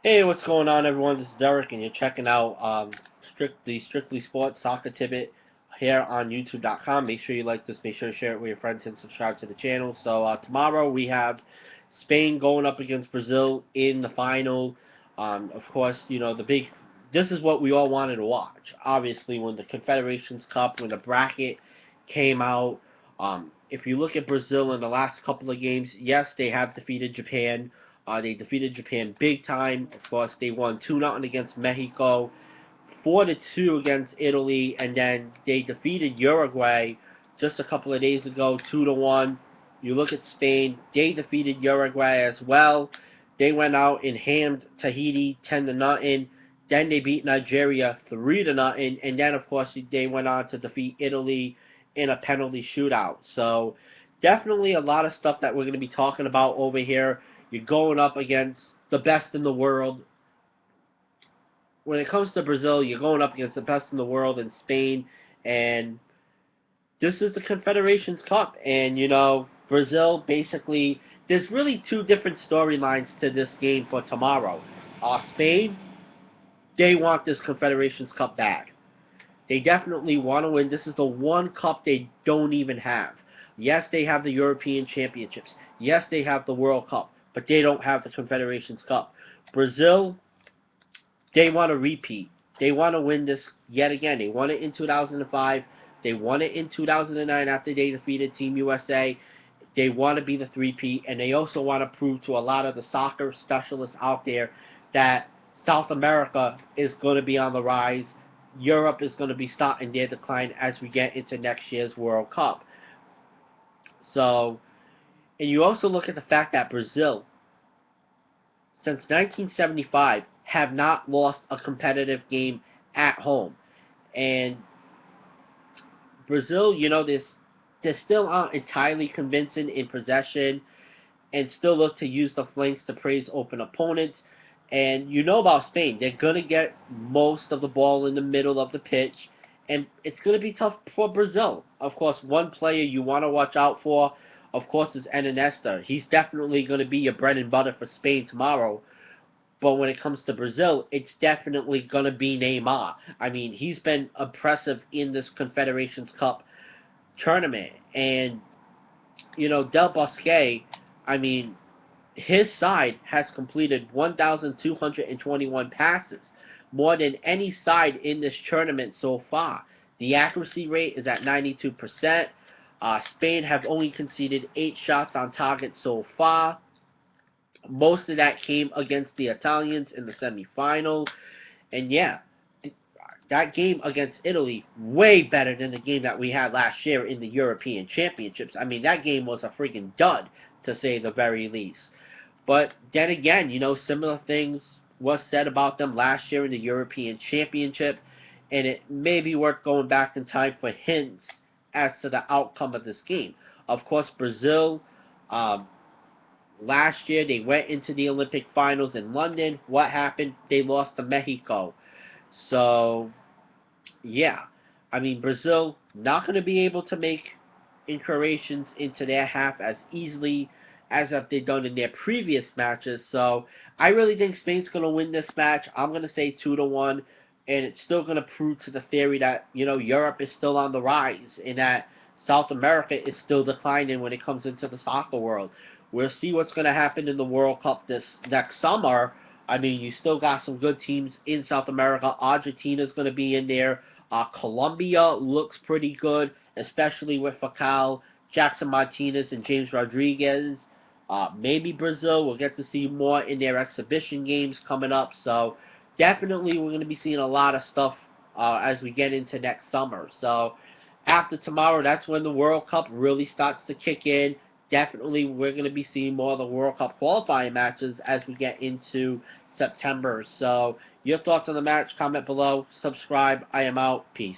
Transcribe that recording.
Hey, what's going on, everyone? This is Derek, and you're checking out Strictly Sports Soccer Tidbit here on YouTube.com. Make sure you like this, make sure to share it with your friends, and subscribe to the channel. So tomorrow we have Spain going up against Brazil in the final. Of course, you know this is what we all wanted to watch. Obviously, when the Confederations Cup, when the bracket came out, if you look at Brazil in the last couple of games, yes, they have defeated Japan. They defeated Japan big time. Of course, they won 2-0 against Mexico, 4-2 against Italy, and then they defeated Uruguay just a couple of days ago, 2-1. You look at Spain; they defeated Uruguay as well. They went out and hammed Tahiti 10-0. Then they beat Nigeria 3-0, and then of course they went on to defeat Italy in a penalty shootout. So definitely a lot of stuff that we're going to be talking about over here. You're going up against the best in the world. When it comes to Brazil, you're going up against the best in the world in Spain, and this is the Confederations Cup. And Brazil basically, there's really two different storylines to this game for tomorrow. Spain, they want this Confederations Cup bad. They definitely want to win. This is the one cup they don't even have. Yes, they have the European Championships. Yes, they have the World Cup, but they don't have the Confederations Cup. Brazil, they want to repeat. They want to win this yet again. They won it in 2005. They won it in 2009 after they defeated Team USA. They want to be the three-peat, and they also want to prove to a lot of the soccer specialists out there that South America is going to be on the rise. Europe is going to be starting their decline as we get into next year's World Cup. So, and you also look at the fact that Brazil, since 1975, have not lost a competitive game at home. And Brazil, they still aren't entirely convincing in possession and still look to use the flanks to praise open opponents. And you know about Spain, they're going to get most of the ball in the middle of the pitch, and it's going to be tough for Brazil. Of course, one player you want to watch out for, of course, is Iniesta. He's definitely going to be your bread and butter for Spain tomorrow. But when it comes to Brazil, it's definitely going to be Neymar. I mean, he's been impressive in this Confederations Cup tournament. And, Del Bosque, I mean, his side has completed 1,221 passes, more than any side in this tournament so far. The accuracy rate is at 92%. Spain have only conceded 8 shots on target so far. Most of that came against the Italians in the semifinal. And yeah, that game against Italy, way better than the game that we had last year in the European Championships. I mean, that game was a freaking dud, to say the very least. But then again, similar things was said about them last year in the European Championship, and it may be worth going back in time for hints as to the outcome of this game. Of course, Brazil, last year they went into the Olympic finals in London. What happened? They lost to Mexico. So, yeah. I mean, Brazil not going to be able to make incursions into their half as easily as if they've done in their previous matches. So I really think Spain's going to win this match. I'm going to say 2-1, and it's still going to prove to the theory that Europe is still on the rise and that South America is still declining when it comes into the soccer world. We'll see what's going to happen in the World Cup this next summer. I mean, you still got some good teams in South America. Argentina's going to be in there. Colombia looks pretty good, especially with Falcao, Jackson Martinez, and James Rodriguez. Maybe Brazil. We'll get to see more in their exhibition games coming up. So definitely we're going to be seeing a lot of stuff as we get into next summer. So after tomorrow, that's when the World Cup really starts to kick in. Definitely we're going to be seeing more of the World Cup qualifying matches as we get into September. So your thoughts on the match, comment below, subscribe. I am out. Peace.